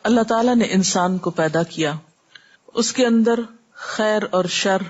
اللہ تعالیٰ نے انسان کو پیدا کیا، اس کے اندر خیر اور شر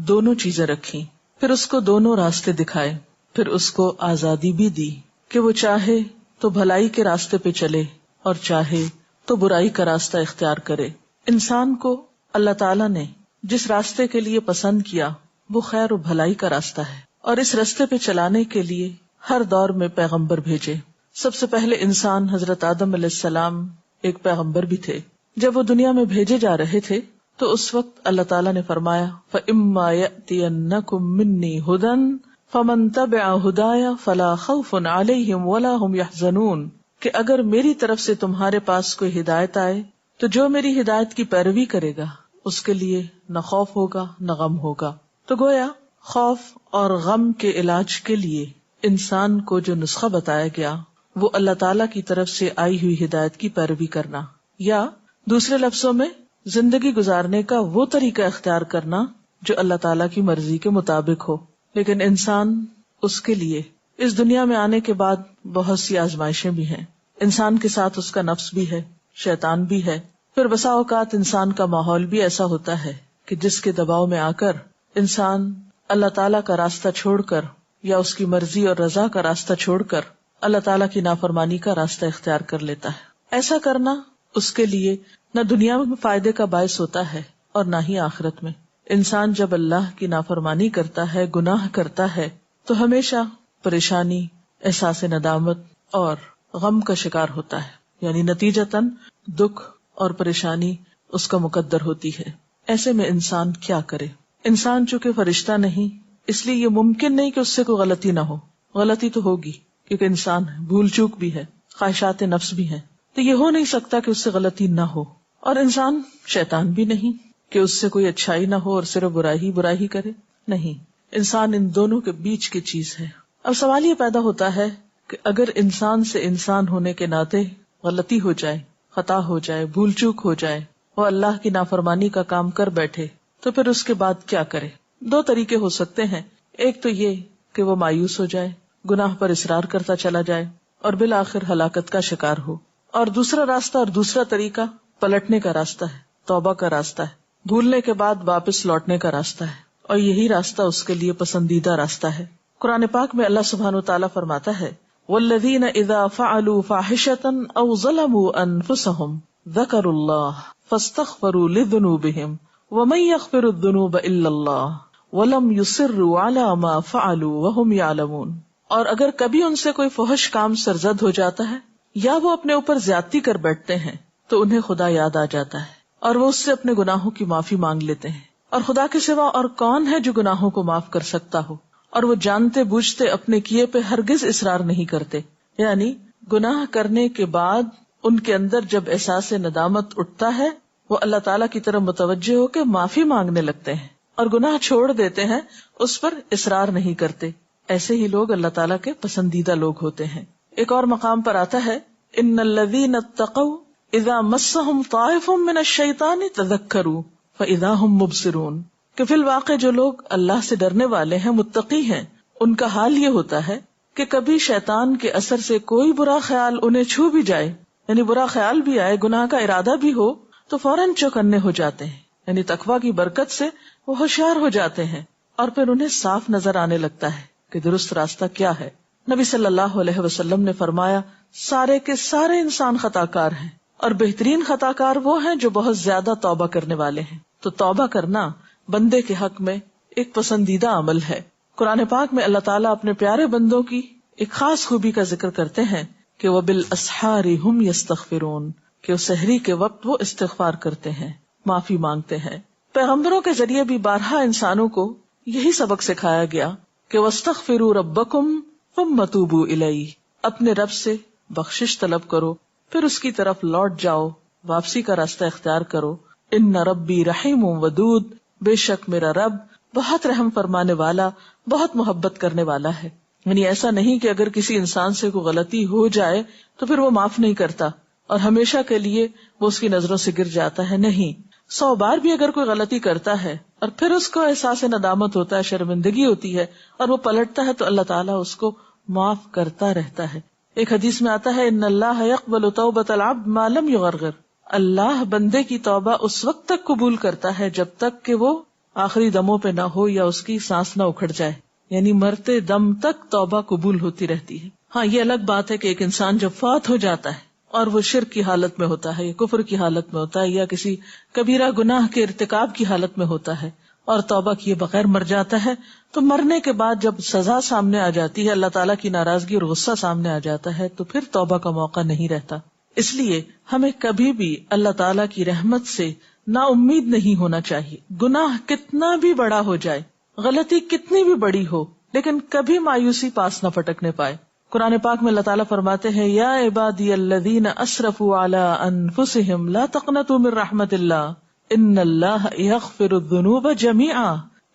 دونوں چیزیں رکھی، پھر اس کو دونوں راستے دکھائے، پھر اس کو آزادی بھی دی کہ وہ چاہے تو بھلائی کے راستے پہ چلے اور چاہے تو برائی کا راستہ اختیار کرے۔ انسان کو اللہ تعالیٰ نے جس راستے کے لیے پسند کیا وہ خیر و بھلائی کا راستہ ہے، اور اس راستے پہ چلانے کے لیے ہر دور میں پیغمبر بھیجے۔ سب سے پہلے انسان حضرت آدم علیہ السلام ایک پیغمبر بھی تھے۔ جب وہ دنیا میں بھیجے جا رہے تھے تو اس وقت اللہ تعالیٰ نے فرمایا فَإِمَّا يَأْتِيَنَّكُم مِّنِّي هُدًى فَمَن تَبِعَ هُدَايَ فَلَا خَوْفٌ عَلَيْهِمْ وَلَا هُمْ يَحْزَنُونَ، کہ اگر میری طرف سے تمہارے پاس کوئی ہدایت آئے تو جو میری ہدایت کی پیروی کرے گا اس کے لیے نہ خوف ہوگا نہ غم ہوگا۔ تو گویا خوف اور غم کے علاج کے لیے انسان کو جو نسخہ بتایا گیا وہ اللہ تعالیٰ کی طرف سے آئی ہوئی ہدایت کی پیروی کرنا، یا دوسرے لفظوں میں زندگی گزارنے کا وہ طریقہ اختیار کرنا جو اللہ تعالیٰ کی مرضی کے مطابق ہو۔ لیکن انسان اس کے لیے اس دنیا میں آنے کے بعد بہت سی آزمائشیں بھی ہیں، انسان کے ساتھ اس کا نفس بھی ہے، شیطان بھی ہے، پھر بسا اوقات انسان کا ماحول بھی ایسا ہوتا ہے کہ جس کے دباؤ میں آ کر انسان اللہ تعالیٰ کا راستہ چھوڑ کر یا اس کی مرضی اور رضا کا راستہ چھوڑ کر اللہ تعالیٰ کی نافرمانی کا راستہ اختیار کر لیتا ہے۔ ایسا کرنا اس کے لیے نہ دنیا میں فائدے کا باعث ہوتا ہے اور نہ ہی آخرت میں۔ انسان جب اللہ کی نافرمانی کرتا ہے، گناہ کرتا ہے، تو ہمیشہ پریشانی، احساس ندامت اور غم کا شکار ہوتا ہے، یعنی نتیجتاً دکھ اور پریشانی اس کا مقدر ہوتی ہے۔ ایسے میں انسان کیا کرے؟ انسان چونکہ فرشتہ نہیں، اس لیے یہ ممکن نہیں کہ اس سے کوئی غلطی نہ ہو۔ غلطی تو ہوگی کیونکہ انسان ہے، بھول چوک بھی ہے، خواہشات نفس بھی ہیں، تو یہ ہو نہیں سکتا کہ اس سے غلطی نہ ہو۔ اور انسان شیطان بھی نہیں کہ اس سے کوئی اچھائی نہ ہو اور صرف برائی ہی کرے، نہیں، انسان ان دونوں کے بیچ کی چیز ہے۔ اب سوال یہ پیدا ہوتا ہے کہ اگر انسان سے انسان ہونے کے ناطے غلطی ہو جائے، خطا ہو جائے، بھول چوک ہو جائے، وہ اللہ کی نافرمانی کا کام کر بیٹھے، تو پھر اس کے بعد کیا کرے؟ دو طریقے ہو سکتے ہیں۔ ایک تو یہ کہ وہ مایوس ہو جائے، گناہ پر اصرار کرتا چلا جائے اور بالآخر ہلاکت کا شکار ہو، اور دوسرا راستہ اور دوسرا طریقہ پلٹنے کا راستہ ہے، توبہ کا راستہ ہے، بھولنے کے بعد واپس لوٹنے کا راستہ ہے، اور یہی راستہ اس کے لیے پسندیدہ راستہ ہے۔ قرآن پاک میں اللہ سبحانہ وتعالیٰ فرماتا ہے والذین اذا فعلوا فاحشۃ او ظلموا انفسهم ذکروا اللہ فاستغفروا لذنوبهم ومن یغفر الذنوب الا اللہ ولم یصروا علی ما فعلوا وهم یعلمون۔ اور اگر کبھی ان سے کوئی فحش کام سرزد ہو جاتا ہے یا وہ اپنے اوپر زیادتی کر بیٹھتے ہیں تو انہیں خدا یاد آ جاتا ہے اور وہ اس سے اپنے گناہوں کی معافی مانگ لیتے ہیں، اور خدا کے سوا اور کون ہے جو گناہوں کو معاف کر سکتا ہو، اور وہ جانتے بوجھتے اپنے کیے پہ ہرگز اصرار نہیں کرتے۔ یعنی گناہ کرنے کے بعد ان کے اندر جب احساس ندامت اٹھتا ہے وہ اللہ تعالیٰ کی طرف متوجہ ہو کے معافی مانگنے لگتے ہیں اور گناہ چھوڑ دیتے ہیں، اس پر اصرار نہیں کرتے۔ ایسے ہی لوگ اللہ تعالیٰ کے پسندیدہ لوگ ہوتے ہیں۔ ایک اور مقام پر آتا ہے ان الذین اتقوا اذا مسهم طائف من الشیطان تذکروا فاذا هم مبصرون، کہ فی الواقع جو لوگ اللہ سے ڈرنے والے ہیں، متقی ہیں، ان کا حال یہ ہوتا ہے کہ کبھی شیطان کے اثر سے کوئی برا خیال انہیں چھو بھی جائے، یعنی برا خیال بھی آئے، گناہ کا ارادہ بھی ہو، تو فوراً چوکنے ہو جاتے ہیں، یعنی تقویٰ کی برکت سے وہ ہوشیار ہو جاتے ہیں، اور پھر انہیں صاف نظر آنے لگتا ہے کہ درست راستہ کیا ہے۔ نبی صلی اللہ علیہ وسلم نے فرمایا سارے کے سارے انسان خطا کار ہیں، اور بہترین خطا کار وہ ہیں جو بہت زیادہ توبہ کرنے والے ہیں۔ تو توبہ کرنا بندے کے حق میں ایک پسندیدہ عمل ہے۔ قرآن پاک میں اللہ تعالیٰ اپنے پیارے بندوں کی ایک خاص خوبی کا ذکر کرتے ہیں کہ وَبِالْأَسْحَارِ هُمْ يَسْتَغْفِرُونَ، کہ سحری کے وقت وہ استغفار کرتے ہیں، معافی مانگتے ہیں۔ پیغمبروں کے ذریعے بھی بارہا انسانوں کو یہی سبق سکھایا گیا کہ وَاسْتَغْفِرُوا رَبَّكُمْ ثُمَّ تُوبُوا إِلَيْهِ، اپنے رب سے بخشش طلب کرو پھر اس کی طرف لوٹ جاؤ، واپسی کا راستہ اختیار کرو۔ ان ربی رحیم ودود، بے شک میرا رب بہت رحم فرمانے والا، بہت محبت کرنے والا ہے۔ یعنی ایسا نہیں کہ اگر کسی انسان سے کوئی غلطی ہو جائے تو پھر وہ معاف نہیں کرتا اور ہمیشہ کے لیے وہ اس کی نظروں سے گر جاتا ہے، نہیں، 100 بار بھی اگر کوئی غلطی کرتا ہے اور پھر اس کو احساس ندامت ہوتا ہے، شرمندگی ہوتی ہے اور وہ پلٹتا ہے تو اللہ تعالیٰ اس کو معاف کرتا رہتا ہے۔ ایک حدیث میں آتا ہے ان اللہ یقبل توبۃ العبد ما لم یغرغر، اللہ بندے کی توبہ اس وقت تک قبول کرتا ہے جب تک کہ وہ آخری دموں پہ نہ ہو یا اس کی سانس نہ اکھڑ جائے، یعنی مرتے دم تک توبہ قبول ہوتی رہتی ہے۔ ہاں یہ الگ بات ہے کہ ایک انسان جب فوت ہو جاتا ہے اور وہ شرک کی حالت میں ہوتا ہے یا کفر کی حالت میں ہوتا ہے یا کسی کبیرہ گناہ کے ارتکاب کی حالت میں ہوتا ہے اور توبہ کیے بغیر مر جاتا ہے، تو مرنے کے بعد جب سزا سامنے آ جاتی ہے، اللہ تعالیٰ کی ناراضگی اور غصہ سامنے آ جاتا ہے، تو پھر توبہ کا موقع نہیں رہتا۔ اس لیے ہمیں کبھی بھی اللہ تعالیٰ کی رحمت سے نا امید نہیں ہونا چاہیے۔ گناہ کتنا بھی بڑا ہو جائے، غلطی کتنی بھی بڑی ہو، لیکن کبھی مایوسی پاس نہ پٹکنے پائے۔ قرآن پاک میں اللہ تعالیٰ فرماتے ہیں، یا عبادی الذین اسرفوا علی انفسہم لا تقنطوا من رحمت اللہ ان اللہ یغفر الذنوب جمیعا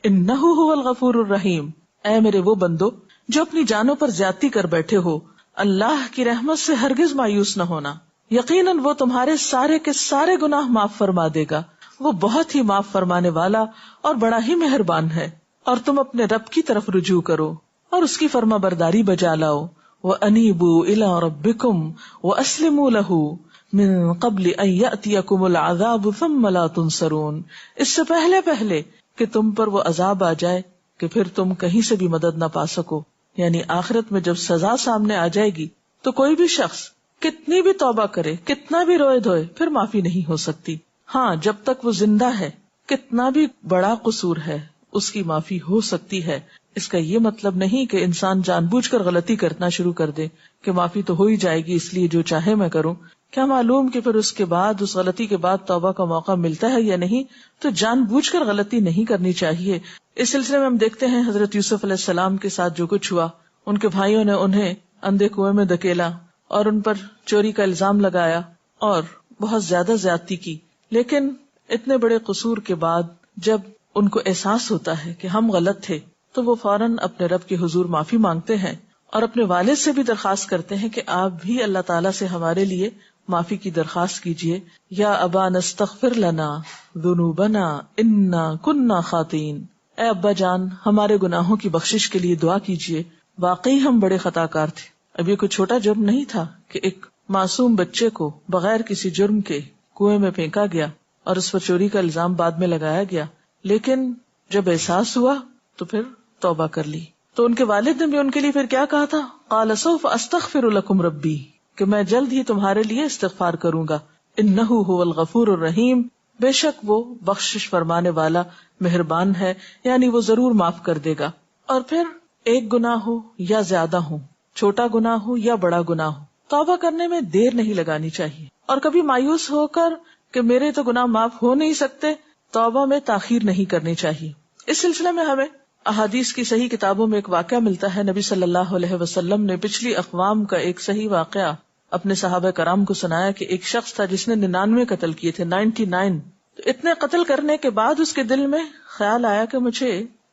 انہ هو الغفور الرحیم۔ اے میرے وہ بندو جو اپنی جانوں پر زیادتی کر بیٹھے ہو، اللہ کی رحمت سے ہرگز مایوس نہ ہونا، یقیناً وہ تمہارے سارے کے سارے گناہ معاف فرما دے گا، وہ بہت ہی معاف فرمانے والا اور بڑا ہی مہربان ہے۔ اور تم اپنے رب کی طرف رجوع کرو اور اس کی فرما برداری بجا لاؤ، وَأَنِيبُوا إِلَىٰ رَبِّكُمْ وَأَسْلِمُوا لَهُ من قبل ان یأتیکم العذاب ثم لا تنصرون۔ اس سے پہلے کہ تم پر وہ عذاب آ جائے کہ پھر تم کہیں سے بھی مدد نہ پا سکو، یعنی آخرت میں جب سزا سامنے آ جائے گی تو کوئی بھی شخص کتنی بھی توبہ کرے، کتنا بھی روئے دھوئے، پھر معافی نہیں ہو سکتی۔ ہاں جب تک وہ زندہ ہے، کتنا بھی بڑا قصور ہے اس کی معافی ہو سکتی ہے۔ اس کا یہ مطلب نہیں کہ انسان جان بوجھ کر غلطی کرنا شروع کر دے کہ معافی تو ہو ہی جائے گی اس لیے جو چاہے میں کروں۔ کیا معلوم کہ پھر اس کے بعد، اس غلطی کے بعد توبہ کا موقع ملتا ہے یا نہیں، تو جان بوجھ کر غلطی نہیں کرنی چاہیے۔ اس سلسلے میں ہم دیکھتے ہیں حضرت یوسف علیہ السلام کے ساتھ جو کچھ ہوا، ان کے بھائیوں نے انہیں اندھے کنویں میں دھکیلا اور ان پر چوری کا الزام لگایا اور بہت زیادہ زیادتی کی، لیکن اتنے بڑے قصور کے بعد جب ان کو احساس ہوتا ہے کہ ہم غلط تھے تو وہ فوراً اپنے رب کے حضور معافی مانگتے ہیں اور اپنے والد سے بھی درخواست کرتے ہیں کہ آپ بھی اللہ تعالیٰ سے ہمارے لیے معافی کی درخواست کیجیے۔ یا ابا نستغفر لنا ذنوبنا انا کننا خاطئین، اے ابا جان ہمارے گناہوں کی بخشش کے لیے دعا کیجیے، واقعی ہم بڑے خطا کار تھے۔ اب یہ کوئی چھوٹا جرم نہیں تھا کہ ایک معصوم بچے کو بغیر کسی جرم کے کنویں میں پھینکا گیا اور اس پر چوری کا الزام بعد میں لگایا گیا، لیکن جب احساس ہوا تو پھر توبہ کر لی۔ تو ان کے والد نے بھی ان کے لیے پھر کیا کہا تھا، قال سوف استغفر لکم ربی، کہ میں جلد ہی تمہارے لیے استغفار کروں گا، انہ هو الغفور الرحیم، بے شک وہ بخشش فرمانے والا مہربان ہے، یعنی وہ ضرور معاف کر دے گا۔ اور پھر ایک گناہ ہو یا زیادہ ہو، چھوٹا گناہ ہو یا بڑا گناہ ہو، توبہ کرنے میں دیر نہیں لگانی چاہیے، اور کبھی مایوس ہو کر کہ میرے تو گناہ معاف ہو نہیں سکتے، توبہ میں تاخیر نہیں کرنی چاہیے۔ اس سلسلے میں ہمیں احادیث کی صحیح کتابوں میں ایک واقعہ ملتا ہے، نبی صلی اللہ علیہ وسلم نے پچھلی اقوام کا ایک صحیح واقعہ اپنے صحابہ کرام کو سنایا کہ ایک شخص تھا جس نے 99 قتل کیے تھے، 99۔ تو اتنے قتل کرنے کے بعد اس کے دل میں خیال آیا کہ مجھے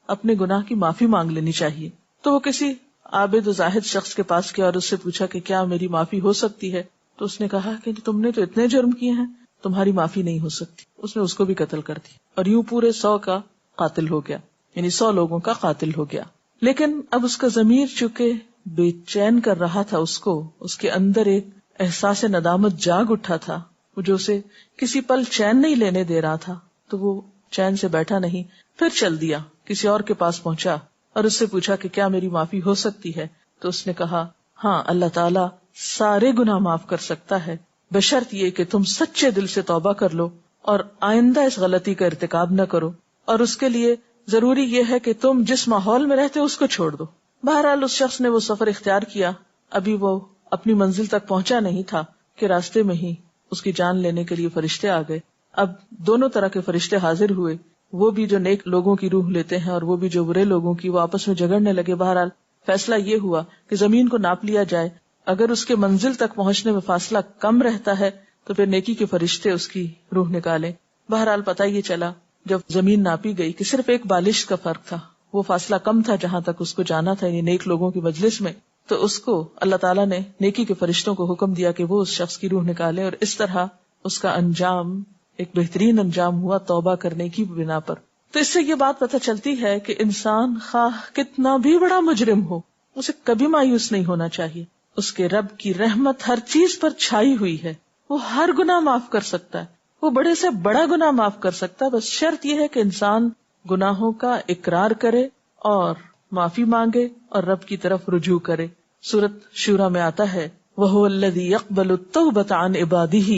اپنے گناہ کی معافی مانگ لینی چاہیے، تو وہ کسی عابد و زاہد شخص کے پاس گیا اور اس سے پوچھا کہ کیا میری معافی ہو سکتی ہے؟ تو اس نے کہا کہ تم نے تو اتنے جرم کیے ہیں، تمہاری معافی نہیں ہو سکتی۔ اس نے اس کو بھی قتل کر دی اور یوں پورے 100 کا قاتل ہو گیا، یعنی 100 لوگوں کا قاتل ہو گیا۔ لیکن اب اس کا ضمیر چونکہ بے چین کر رہا تھا، اس کے اندر ایک احساس ندامت جاگ اٹھا تھا جو اسے کسی پل چین نہیں لینے دے رہا تھا، تو وہ چین سے بیٹھا نہیں، پھر چل دیا، کسی اور کے پاس پہنچا اور اس سے پوچھا کہ کیا میری معافی ہو سکتی ہے؟ تو اس نے کہا ہاں، اللہ تعالیٰ سارے گناہ معاف کر سکتا ہے، بشرط یہ کہ تم سچے دل سے توبہ کر لو اور آئندہ اس غلطی کا ارتکاب نہ کرو، اور اس کے لیے ضروری یہ ہے کہ تم جس ماحول میں رہتے اس کو چھوڑ دو۔ بہرحال اس شخص نے وہ سفر اختیار کیا، ابھی وہ اپنی منزل تک پہنچا نہیں تھا کہ راستے میں ہی اس کی جان لینے کے لیے فرشتے آ گئے۔ اب دونوں طرح کے فرشتے حاضر ہوئے، وہ بھی جو نیک لوگوں کی روح لیتے ہیں اور وہ بھی جو برے لوگوں کی، وہ آپس میں جھگڑنے لگے۔ بہرحال فیصلہ یہ ہوا کہ زمین کو ناپ لیا جائے، اگر اس کے منزل تک پہنچنے میں فاصلہ کم رہتا ہے تو پھر نیکی کے فرشتے اس کی روح نکالیں۔ بہرحال پتہ یہ چلا جب زمین ناپی گئی کہ صرف ایک بالش کا فرق تھا، وہ فاصلہ کم تھا جہاں تک اس کو جانا تھا، یعنی نیک لوگوں کی مجلس میں۔ تو اس کو اللہ تعالیٰ نے نیکی کے فرشتوں کو حکم دیا کہ وہ اس شخص کی روح نکالے، اور اس طرح اس کا انجام ایک بہترین انجام ہوا توبہ کرنے کی بنا پر۔ تو اس سے یہ بات پتہ چلتی ہے کہ انسان خواہ کتنا بھی بڑا مجرم ہو، اسے کبھی مایوس نہیں ہونا چاہیے، اس کے رب کی رحمت ہر چیز پر چھائی ہوئی ہے، وہ ہر گناہ معاف کر سکتا ہے، وہ بڑے سے بڑا گناہ معاف کر سکتا ہے. بس شرط یہ ہے کہ انسان گناہوں کا اقرار کرے اور معافی مانگے اور رب کی طرف رجوع کرے. سورۃ شورى میں آتا ہے وَهُوَ الَّذِي يَقْبَلُ التَّوْبَةَ عَنْ عِبَادِهِ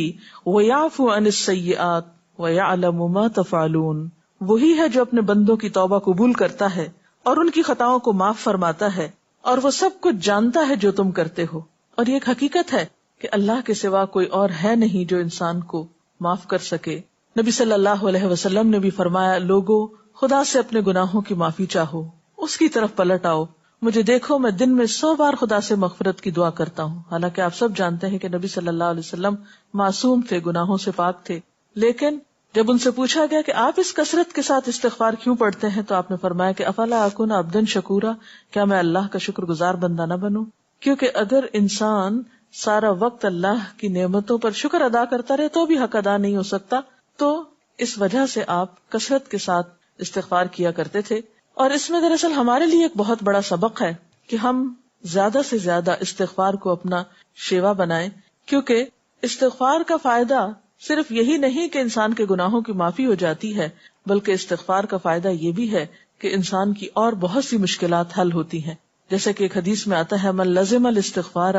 وَيَعْفُو عَنِ السَّيِّئَاتِ وَيَعْلَمُ مَا تَفْعَلُونَ. وہی ہے جو اپنے بندوں کی توبہ قبول کرتا ہے اور ان کی خطاؤں کو معاف فرماتا ہے، اور وہ سب کچھ جانتا ہے جو تم کرتے ہو. اور یہ ایک حقیقت ہے کہ اللہ کے سوا کوئی اور ہے نہیں جو انسان کو معاف کر سکے. نبی صلی اللہ علیہ وسلم نے بھی فرمایا، لوگوں خدا سے اپنے گناہوں کی معافی چاہو، اس کی طرف پلٹ آؤ. مجھے دیکھو میں دن میں 100 بار خدا سے مغفرت کی دعا کرتا ہوں. حالانکہ آپ سب جانتے ہیں کہ نبی صلی اللہ علیہ وسلم معصوم تھے، گناہوں سے پاک تھے. لیکن جب ان سے پوچھا گیا کہ آپ اس کثرت کے ساتھ استغفار کیوں پڑھتے ہیں، تو آپ نے فرمایا کہ افلا اکون عبدا شکورا، کیا میں اللہ کا شکر گزار بندہ نہ بنوں؟ کیونکہ اگر انسان سارا وقت اللہ کی نعمتوں پر شکر ادا کرتا رہے تو بھی حق ادا نہیں ہو سکتا. تو اس وجہ سے آپ کثرت کے ساتھ استغفار کیا کرتے تھے. اور اس میں دراصل ہمارے لیے ایک بہت بڑا سبق ہے کہ ہم زیادہ سے زیادہ استغفار کو اپنا شیوا بنائیں، کیونکہ استغفار کا فائدہ صرف یہی نہیں کہ انسان کے گناہوں کی معافی ہو جاتی ہے، بلکہ استغفار کا فائدہ یہ بھی ہے کہ انسان کی اور بہت سی مشکلات حل ہوتی ہیں. جیسے کہ ایک حدیث میں آتا ہے من لزم الاستغفار،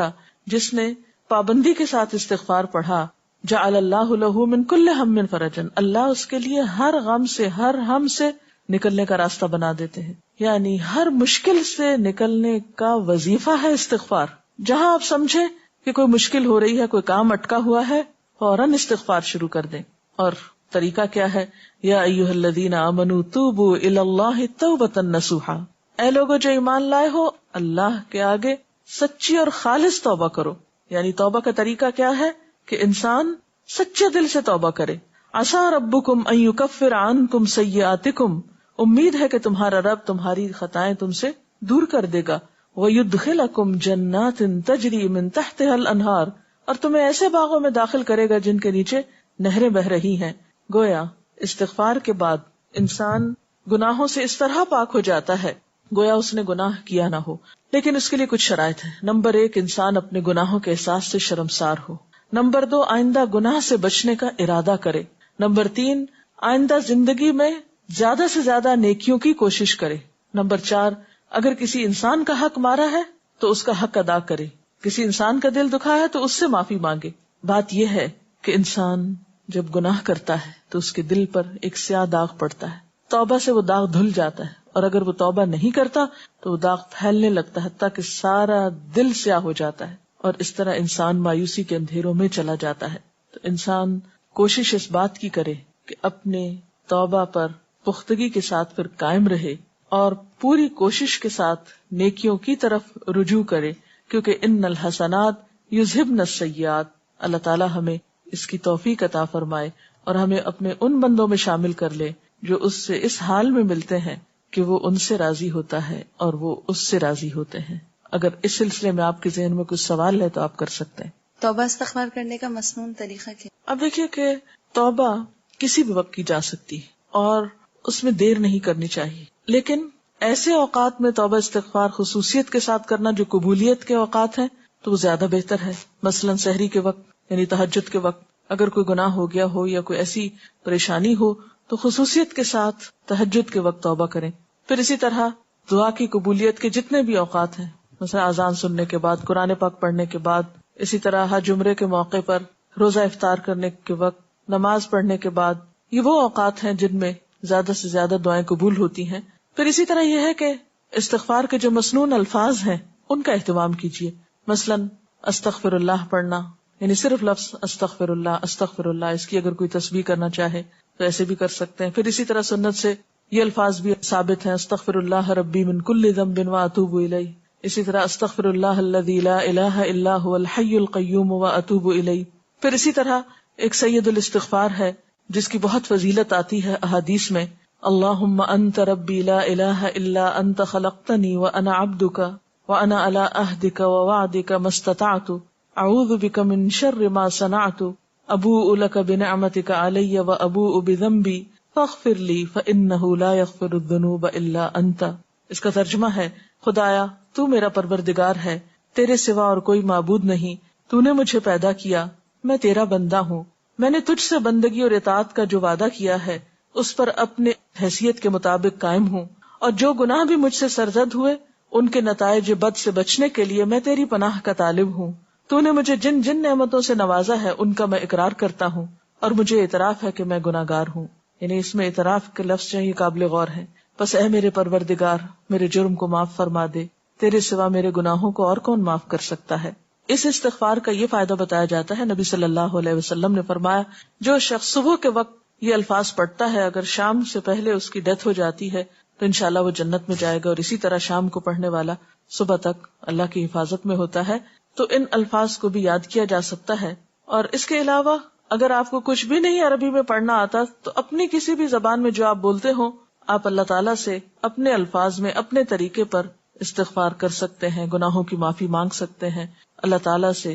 جس نے پابندی کے ساتھ استغفار پڑھا، جعل اللہ لہ من کل ہم فرجا، اللہ اس کے لیے ہر غم سے، ہر ہم سے نکلنے کا راستہ بنا دیتے ہیں. یعنی ہر مشکل سے نکلنے کا وظیفہ ہے استغفار. جہاں آپ سمجھے کہ کوئی مشکل ہو رہی ہے، کوئی کام اٹکا ہوا ہے، فوراً استغفار شروع کر دیں. اور طریقہ کیا ہے؟ یا ایھا الذین آمنوا توبوا الی اللہ توبۃ نصوحا، اے لوگوں جو ایمان لائے ہو، اللہ کے آگے سچی اور خالص توبہ کرو. یعنی توبہ کا طریقہ کیا ہے کہ انسان سچے دل سے توبہ کرے. عسیٰ ربکم ان یکفر عنکم سیئاتکم، امید ہے کہ تمہارا رب تمہاری خطائیں تم سے دور کر دے گا. وَيُدْخِلَكُمْ جَنَّاتٍ تَجْرِي مِن تَحْتِهَا الْأَنْهَارُ، اور تمہیں ایسے باغوں میں داخل کرے گا جن کے نیچے نہریں بہ رہی ہیں. گویا استغفار کے بعد انسان گناہوں سے اس طرح پاک ہو جاتا ہے گویا اس نے گناہ کیا نہ ہو. لیکن اس کے لیے کچھ شرائط ہیں. نمبر 1، انسان اپنے گناہوں کے احساس سے شرمسار ہو. نمبر 2، آئندہ گناہ سے بچنے کا ارادہ کرے. نمبر 3، آئندہ زندگی میں زیادہ سے زیادہ نیکیوں کی کوشش کرے. نمبر 4، اگر کسی انسان کا حق مارا ہے تو اس کا حق ادا کرے. کسی انسان کا دل دکھا ہے تو اس سے معافی مانگے. بات یہ ہے کہ انسان جب گناہ کرتا ہے تو اس کے دل پر ایک سیاہ داغ پڑتا ہے. توبہ سے وہ داغ دھل جاتا ہے، اور اگر وہ توبہ نہیں کرتا تو وہ داغ پھیلنے لگتا ہے حتیٰ کہ سارا دل سیاہ ہو جاتا ہے، اور اس طرح انسان مایوسی کے اندھیروں میں چلا جاتا ہے. تو انسان کوشش اس بات کی کرے کہ اپنے توبہ پر پختگی کے ساتھ پھر قائم رہے اور پوری کوشش کے ساتھ نیکیوں کی طرف رجوع کرے، کیونکہ ان الحسنات یذہبن السیئات. اللہ تعالی ہمیں اس کی توفیق عطا فرمائے اور ہمیں اپنے ان بندوں میں شامل کر لے جو اس سے اس حال میں ملتے ہیں کہ وہ ان سے راضی ہوتا ہے اور وہ اس سے راضی ہوتے ہیں. اگر اس سلسلے میں آپ کے ذہن میں کچھ سوال ہے تو آپ کر سکتے ہیں. توبہ استغفار کرنے کا مسنون طریقہ کیا؟ اب دیکھیے کہ توبہ کسی بھی وقت کی جا سکتی ہے اور اس میں دیر نہیں کرنی چاہیے، لیکن ایسے اوقات میں توبہ استغفار خصوصیت کے ساتھ کرنا جو قبولیت کے اوقات ہیں تو وہ زیادہ بہتر ہے. مثلا سحری کے وقت یعنی تہجد کے وقت اگر کوئی گناہ ہو گیا ہو یا کوئی ایسی پریشانی ہو تو خصوصیت کے ساتھ تہجد کے وقت توبہ کریں. پھر اسی طرح دعا کی قبولیت کے جتنے بھی اوقات ہیں، مثلا اذان سننے کے بعد، قرآن پاک پڑھنے کے بعد، اسی طرح حج عمرے کے موقع پر، روزہ افطار کرنے کے وقت، نماز پڑھنے کے بعد، یہ وہ اوقات ہیں جن میں زیادہ سے زیادہ دعائیں قبول ہوتی ہیں. پھر اسی طرح یہ ہے کہ استغفار کے جو مسنون الفاظ ہیں ان کا اہتمام کیجیے. مثلا استغفر اللہ پڑھنا، یعنی صرف لفظ استغفر اللہ، اس کی اگر کوئی تسبیح کرنا چاہے تو ایسے بھی کر سکتے ہیں. پھر اسی طرح سنت سے یہ الفاظ بھی ثابت ہیں، استغفر اللہ ربی من کل ذنب واتوب الیہ. اسی طرح استغفر اللہ الذی لا الہ الا هو الحی القیوم واتوب الیہ. پھر اسی طرح ایک سید الاستغفار ہے جس کی بہت فضیلت آتی ہے احادیث میں، اللہم انت ربی لا الہ الا انت خلقتنی وانا عبدک وانا علی عہدک ووعدک ما استطعت اعوذ بک من شر ما صنعت ابوء لک بنعمتک علی وابوء بذنبی فاغفر لی فانہ لا یغفر الذنوب الا انت. اس کا ترجمہ ہے، خدایا تو میرا پروردگار ہے، تیرے سوا اور کوئی معبود نہیں، تو نے مجھے پیدا کیا، میں تیرا بندہ ہوں، میں نے تجھ سے بندگی اور اطاعت کا جو وعدہ کیا ہے اس پر اپنے حیثیت کے مطابق قائم ہوں، اور جو گناہ بھی مجھ سے سرزد ہوئے ان کے نتائج بد سے بچنے کے لیے میں تیری پناہ کا طالب ہوں۔ تو نے مجھے جن جن نعمتوں سے نوازا ہے ان کا میں اقرار کرتا ہوں، اور مجھے اعتراف ہے کہ میں گناہ گار ہوں۔ یعنی اس میں اعتراف کے لفظ چاہیے قابل غور ہے۔ بس اے میرے پروردگار، میرے جرم کو معاف فرما دے، تیرے سوا میرے گناہوں کو اور کون معاف کر سکتا ہے۔ اس استغفار کا یہ فائدہ بتایا جاتا ہے، نبی صلی اللہ علیہ وسلم نے فرمایا جو شخص صبح کے وقت یہ الفاظ پڑھتا ہے اگر شام سے پہلے اس کی ڈیتھ ہو جاتی ہے تو انشاءاللہ وہ جنت میں جائے گا، اور اسی طرح شام کو پڑھنے والا صبح تک اللہ کی حفاظت میں ہوتا ہے۔ تو ان الفاظ کو بھی یاد کیا جا سکتا ہے۔ اور اس کے علاوہ اگر آپ کو کچھ بھی نہیں عربی میں پڑھنا آتا تو اپنی کسی بھی زبان میں جو آپ بولتے ہو آپ اللہ تعالیٰ سے اپنے الفاظ میں اپنے طریقے پر استغفار کر سکتے ہیں، گناہوں کی معافی مانگ سکتے ہیں، اللہ تعالیٰ سے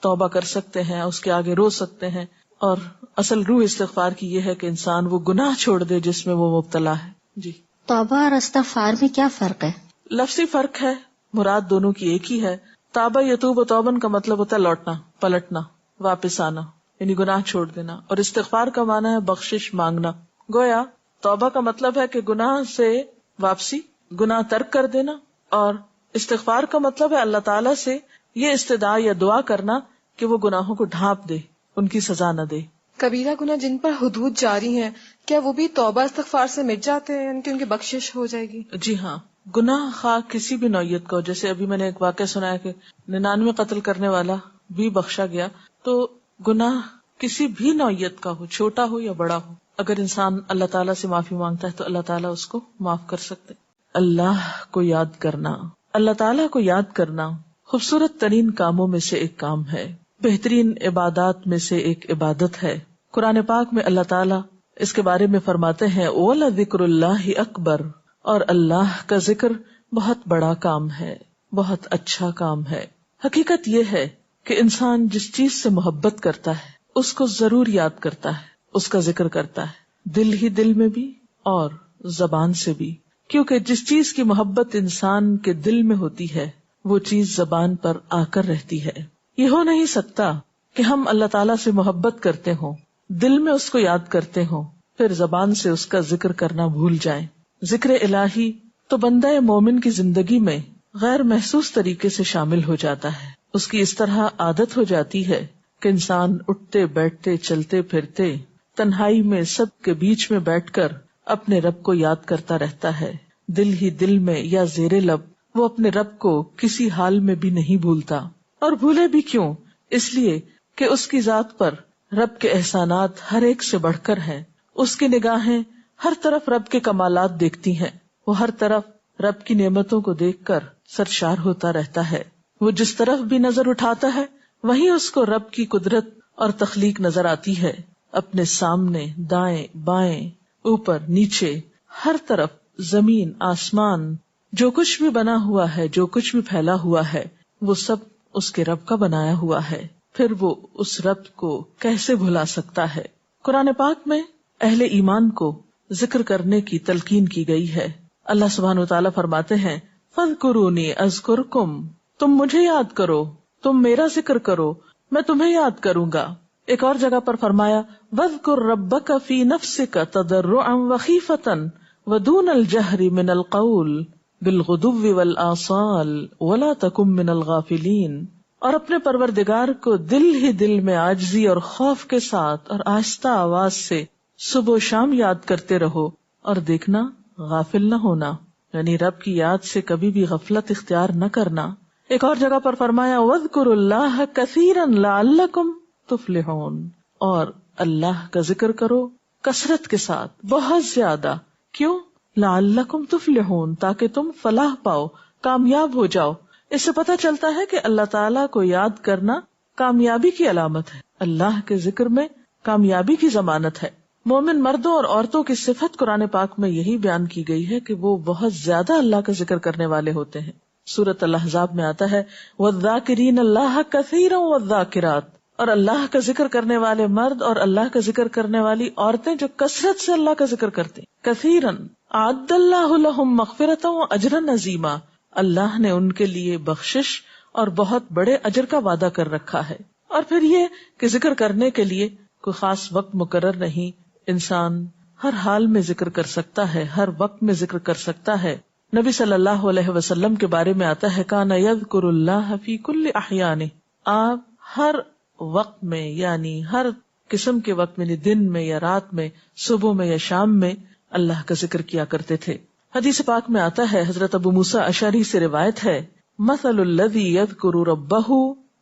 توبہ کر سکتے ہیں، اس کے آگے رو سکتے ہیں۔ اور اصل روح استغفار کی یہ ہے کہ انسان وہ گناہ چھوڑ دے جس میں وہ مبتلا ہے۔ جی، توبہ اور استغفار میں کیا فرق ہے؟ لفظی فرق ہے، مراد دونوں کی ایک ہی ہے۔ توبہ یتوب و توبن کا مطلب ہوتا ہے لوٹنا، پلٹنا، واپس آنا، یعنی گناہ چھوڑ دینا، اور استغفار کا معنی ہے بخشش مانگنا۔ گویا توبہ کا مطلب ہے کہ گناہ سے واپسی، گناہ ترک کر دینا، اور استغفار کا مطلب ہے اللہ تعالیٰ سے یہ استدعا یا دعا کرنا کہ وہ گناہوں کو ڈھانپ دے، ان کی سزا نہ دے۔ کبیرہ گناہ جن پر حدود جاری ہیں کیا وہ بھی توبہ استغفار سے مٹ جاتے ہیں، یعنی کہ ان کی بخشش ہو جائے گی؟ جی ہاں، گناہ خواہ کسی بھی نوعیت کا ہو، جیسے ابھی میں نے ایک واقعہ سنا ہے کہ 99 قتل کرنے والا بھی بخشا گیا۔ تو گناہ کسی بھی نوعیت کا ہو، چھوٹا ہو یا بڑا ہو، اگر انسان اللہ تعالیٰ سے معافی مانگتا ہے تو اللہ تعالیٰ اس کو معاف کر سکتے۔ اللہ کو یاد کرنا، اللہ تعالیٰ کو یاد کرنا خوبصورت ترین کاموں میں سے ایک کام ہے، بہترین عبادات میں سے ایک عبادت ہے۔ قرآن پاک میں اللہ تعالیٰ اس کے بارے میں فرماتے ہیں وَلَذِكْرُ اللَّهِ أَكْبَرُ، اور اللہ کا ذکر بہت بڑا کام ہے، بہت اچھا کام ہے۔ حقیقت یہ ہے کہ انسان جس چیز سے محبت کرتا ہے اس کو ضرور یاد کرتا ہے، اس کا ذکر کرتا ہے، دل ہی دل میں بھی اور زبان سے بھی، کیونکہ جس چیز کی محبت انسان کے دل میں ہوتی ہے وہ چیز زبان پر آ کر رہتی ہے۔ یہ ہو نہیں سکتا کہ ہم اللہ تعالیٰ سے محبت کرتے ہوں، دل میں اس کو یاد کرتے ہوں، پھر زبان سے اس کا ذکر کرنا بھول جائیں۔ ذکر الہی تو بندہ مومن کی زندگی میں غیر محسوس طریقے سے شامل ہو جاتا ہے، اس کی اس طرح عادت ہو جاتی ہے کہ انسان اٹھتے بیٹھتے چلتے پھرتے تنہائی میں سب کے بیچ میں بیٹھ کر اپنے رب کو یاد کرتا رہتا ہے، دل ہی دل میں یا زیر لب وہ اپنے رب کو کسی حال میں بھی نہیں بھولتا۔ اور بھولے بھی کیوں؟ اس لیے کہ اس کی ذات پر رب کے احسانات ہر ایک سے بڑھ کر ہیں، اس کی نگاہیں ہر طرف رب کے کمالات دیکھتی ہیں، وہ ہر طرف رب کی نعمتوں کو دیکھ کر سرشار ہوتا رہتا ہے۔ وہ جس طرف بھی نظر اٹھاتا ہے وہیں اس کو رب کی قدرت اور تخلیق نظر آتی ہے، اپنے سامنے، دائیں بائیں، اوپر نیچے، ہر طرف زمین آسمان، جو کچھ بھی بنا ہوا ہے، جو کچھ بھی پھیلا ہوا ہے وہ سب اس کے رب کا بنایا ہوا ہے، پھر وہ اس رب کو کیسے بھلا سکتا ہے۔ قرآن پاک میں اہل ایمان کو ذکر کرنے کی تلقین کی گئی ہے۔ اللہ سبحانہ وتعالیٰ فرماتے ہیں فَاذْكُرُونِي أَذْكُرْكُمْ، تم مجھے یاد کرو، تم میرا ذکر کرو، میں تمہیں یاد کروں گا۔ ایک اور جگہ پر فرمایا وَاذْكُرْ رَبَّكَ فِي نَفْسِكَ تَضَرُّعًا وَخِيفَةً وَدُونَ الْجَهْرِ مِنَ الْقَوْلِ بِالْغُدُوِّ وَالْآصَالِ وَلَا تَكُن مِّنَ الْغَافِلِينَ، اور اپنے پروردگار کو دل ہی دل میں عاجزی اور خوف کے ساتھ اور آہستہ آواز سے صبح و شام یاد کرتے رہو، اور دیکھنا غافل نہ ہونا، یعنی رب کی یاد سے کبھی بھی غفلت اختیار نہ کرنا۔ ایک اور جگہ پر فرمایا وَاذْكُرُوا اللَّهَ كَثِيرًا لَعَلَّكُمْ تُفْلِحُونَ، اور اللہ کا ذکر کرو کثرت کے ساتھ، بہت زیادہ۔ کیوں؟ لَعَلَّكُمْ تُفْلِحُونَ، تاکہ تم فلاح پاؤ، کامیاب ہو جاؤ۔ اس سے پتہ چلتا ہے کہ اللہ تعالیٰ کو یاد کرنا کامیابی کی علامت ہے، اللہ کے ذکر میں کامیابی کی ضمانت ہے۔ مومن مردوں اور عورتوں کی صفت قرآن پاک میں یہی بیان کی گئی ہے کہ وہ بہت زیادہ اللہ کا ذکر کرنے والے ہوتے ہیں۔ سورۃ الاحزاب میں آتا ہے وَالذَّاكِرِينَ اللَّهَ كَثِيرًا وَالذَّاكِرَاتِ، اور اللہ کا ذکر کرنے والے مرد اور اللہ کا ذکر کرنے والی عورتیں جو کثرت سے اللہ کا ذکر کرتے ہیں۔ کثیرن اعد اللہ لہم مغفرۃ واجرا عظیما، اللہ نے ان کے لیے بخشش اور بہت بڑے اجر کا وعدہ کر رکھا ہے۔ اور پھر یہ کہ ذکر کرنے کے لیے کوئی خاص وقت مقرر نہیں، انسان ہر حال میں ذکر کر سکتا ہے، ہر وقت میں ذکر کر سکتا ہے. نبی صلی اللہ علیہ وسلم کے بارے میں آتا ہے کان یذکر اللہ فی کل احیانہ، آپ ہر وقت میں یعنی ہر قسم کے وقت میں، دن میں یا رات میں، صبح میں یا شام میں اللہ کا ذکر کیا کرتے تھے. حدیث پاک میں آتا ہے، حضرت ابو موسیٰ اشعری سے روایت ہے، مثل الذی یذکر ربہ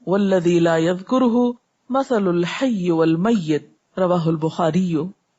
والذی لا یذکرہ مثل الحی والمیت، رواہ البخاری.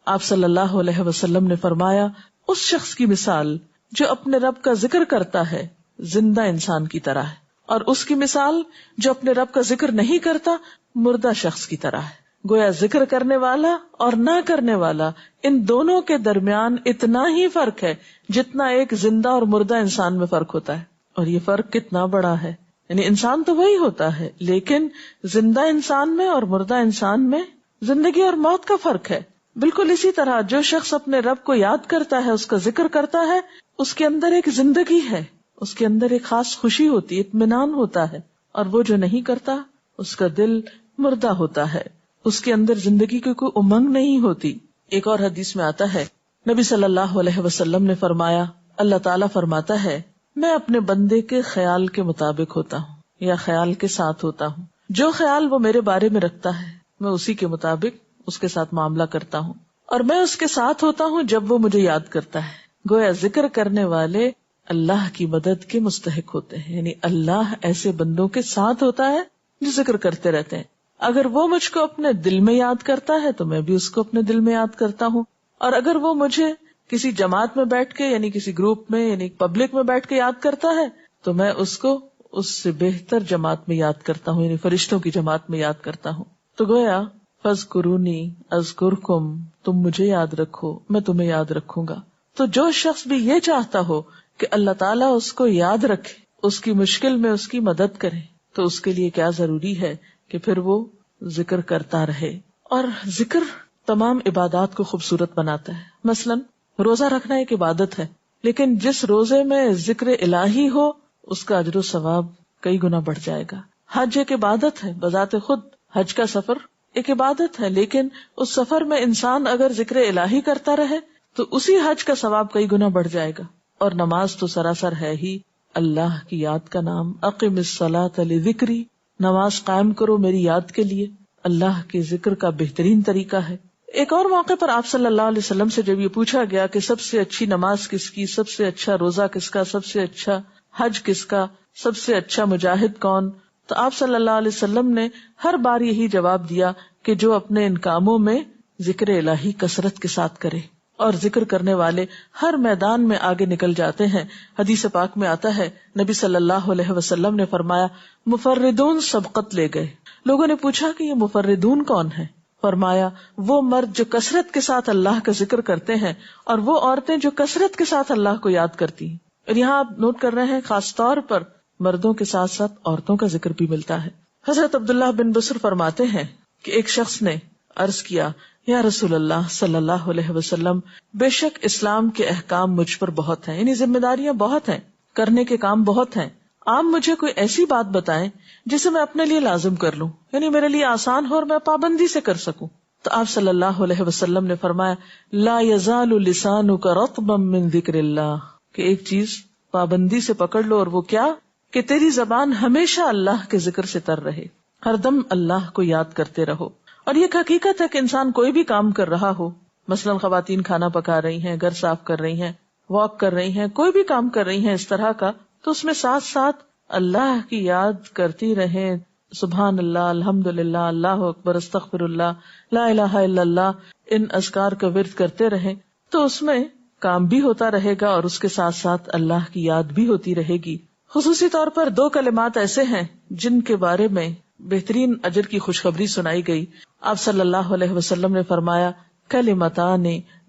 آپ صلی اللہ علیہ وسلم نے فرمایا، اس شخص کی مثال جو اپنے رب کا ذکر کرتا ہے زندہ انسان کی طرح ہے، اور اس کی مثال جو اپنے رب کا ذکر نہیں کرتا مردہ شخص کی طرح ہے. گویا ذکر کرنے والا اور نہ کرنے والا، ان دونوں کے درمیان اتنا ہی فرق ہے جتنا ایک زندہ اور مردہ انسان میں فرق ہوتا ہے. اور یہ فرق کتنا بڑا ہے، یعنی انسان تو وہی ہوتا ہے لیکن زندہ انسان میں اور مردہ انسان میں زندگی اور موت کا فرق ہے. بالکل اسی طرح جو شخص اپنے رب کو یاد کرتا ہے، اس کا ذکر کرتا ہے، اس کے اندر ایک زندگی ہے، اس کے اندر ایک خاص خوشی ہوتی ہے، اطمینان ہوتا ہے. اور وہ جو نہیں کرتا اس کا دل مردہ ہوتا ہے، اس کے اندر زندگی کی کوئی امنگ نہیں ہوتی. ایک اور حدیث میں آتا ہے، نبی صلی اللہ علیہ وسلم نے فرمایا، اللہ تعالیٰ فرماتا ہے، میں اپنے بندے کے خیال کے مطابق ہوتا ہوں یا خیال کے ساتھ ہوتا ہوں. جو خیال وہ میرے بارے میں رکھتا ہے میں اسی کے مطابق اس کے ساتھ معاملہ کرتا ہوں، اور میں اس کے ساتھ ہوتا ہوں جب وہ مجھے یاد کرتا ہے. گویا ذکر کرنے والے اللہ کی مدد کے مستحق ہوتے ہیں، یعنی اللہ ایسے بندوں کے ساتھ ہوتا ہے جو ذکر کرتے رہتے ہیں. اگر وہ مجھ کو اپنے دل میں یاد کرتا ہے تو میں بھی اس کو اپنے دل میں یاد کرتا ہوں، اور اگر وہ مجھے کسی جماعت میں بیٹھ کے یعنی کسی گروپ میں یعنی پبلک میں بیٹھ کے یاد کرتا ہے تو میں اس کو اس سے بہتر جماعت میں یاد کرتا ہوں، یعنی فرشتوں کی جماعت میں یاد کرتا ہوں. تو گویا فاذکرونی اذکرکم، تم مجھے یاد رکھو میں تمہیں یاد رکھوں گا. تو جو شخص بھی یہ چاہتا ہو کہ اللہ تعالیٰ اس کو یاد رکھے، اس کی مشکل میں اس کی مدد کرے، تو اس کے لیے کیا ضروری ہے کہ پھر وہ ذکر کرتا رہے. اور ذکر تمام عبادات کو خوبصورت بناتا ہے. مثلا روزہ رکھنا ایک عبادت ہے، لیکن جس روزے میں ذکر الہی ہو اس کا اجر و ثواب کئی گنا بڑھ جائے گا. حج ایک عبادت ہے بذات خود، حج کا سفر ایک عبادت ہے، لیکن اس سفر میں انسان اگر ذکر الہی کرتا رہے تو اسی حج کا ثواب کئی گنا بڑھ جائے گا. اور نماز تو سراسر ہے ہی اللہ کی یاد کا نام. اقم الصلاۃ لذکری، نماز قائم کرو میری یاد کے لیے. اللہ کے ذکر کا بہترین طریقہ ہے. ایک اور موقع پر آپ صلی اللہ علیہ وسلم سے جب یہ پوچھا گیا کہ سب سے اچھی نماز کس کی، سب سے اچھا روزہ کس کا، سب سے اچھا حج کس کا، سب سے اچھا مجاہد کون، تو آپ صلی اللہ علیہ وسلم نے ہر بار یہی جواب دیا کہ جو اپنے ان کاموں میں ذکر الہی کثرت کے ساتھ کرے. اور ذکر کرنے والے ہر میدان میں آگے نکل جاتے ہیں. حدیث پاک میں آتا ہے، نبی صلی اللہ علیہ وسلم نے فرمایا، مفردون سبقت لے گئے. لوگوں نے پوچھا کہ یہ مفردون کون ہیں؟ فرمایا، وہ مرد جو کثرت کے ساتھ اللہ کا ذکر کرتے ہیں اور وہ عورتیں جو کثرت کے ساتھ اللہ کو یاد کرتی ہیں. اور یہاں آپ نوٹ کر رہے ہیں خاص طور پر مردوں کے ساتھ ساتھ عورتوں کا ذکر بھی ملتا ہے. حضرت عبداللہ بن بصر فرماتے ہیں کہ ایک شخص نے عرض کیا، یا رسول اللہ صلی اللہ علیہ وسلم، بے شک اسلام کے احکام مجھ پر بہت ہیں، یعنی ذمہ داریاں بہت ہیں، کرنے کے کام بہت ہیں. آپ مجھے کوئی ایسی بات بتائیں جسے میں اپنے لیے لازم کر لوں، یعنی میرے لیے آسان ہو اور میں پابندی سے کر سکوں. تو آپ صلی اللہ علیہ وسلم نے فرمایا، لا یزال لسانک رطبا من ذکر اللہ، کہ ایک چیز پابندی سے پکڑ لو، اور وہ کیا کہ تیری زبان ہمیشہ اللہ کے ذکر سے تر رہے، ہر دم اللہ کو یاد کرتے رہو. اور یہ حقیقت ہے کہ انسان کوئی بھی کام کر رہا ہو، مثلا خواتین کھانا پکا رہی ہیں، گھر صاف کر رہی ہیں، واک کر رہی ہیں، کوئی بھی کام کر رہی ہیں اس طرح کا، تو اس میں ساتھ ساتھ اللہ کی یاد کرتی رہیں. سبحان اللہ، الحمدللہ، اللہ اکبر، استغفر اللہ، لا الہ الا اللہ، ان اذکار کا ورد کرتے رہیں تو اس میں کام بھی ہوتا رہے گا اور اس کے ساتھ ساتھ اللہ کی یاد بھی ہوتی رہے گی. خصوصی طور پر 2 کلمات ایسے ہیں جن کے بارے میں بہترین اجر کی خوشخبری سنائی گئی. آپ صلی اللہ علیہ وسلم نے فرمایا، کلمتان،